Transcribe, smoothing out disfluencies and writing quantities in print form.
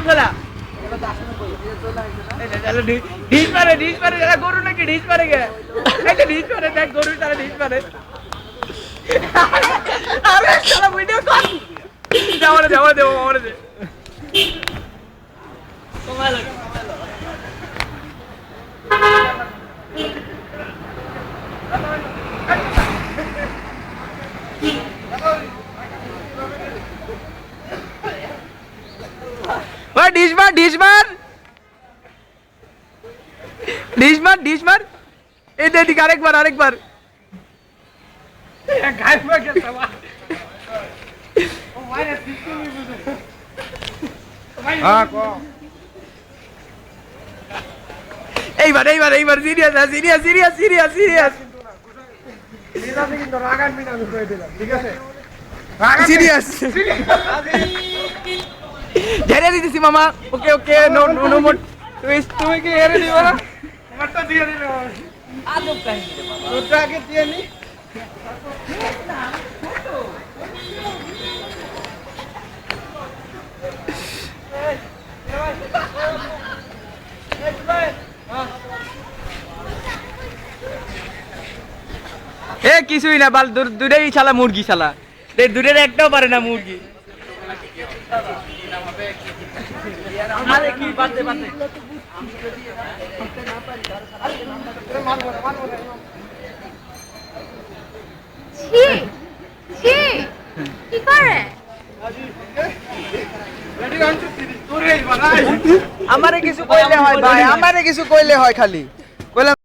খেলা ঢিস মারে যারা গরু নাকি ঢিস মারে গে ঢিস মারে দেখ গরু তারা ঢিস মারে আরে শালা ভিডিও কর যাওয়া দে কমাই লাগে ওই ডিশ মার এই দে দিক আরেকবার এইবার সিরিয়াস ঝেড়ে দিতেছি মামা ওকে নো মোর টুইস্ট তুমি কি হেরে দিবা না আমারটা দিয়ে দিলে আদব কাহিনী রে বাবা তোরটা আগে দিয়ে নি এ কিছুই না বাল দুটাই শালা মুরগি শালা দুটের একটাও পারে না মুরগি আরে কি বাতে কি করে আমারে কিছু কইলে হয় ভাই আমারে কিছু কইলে হয় খালি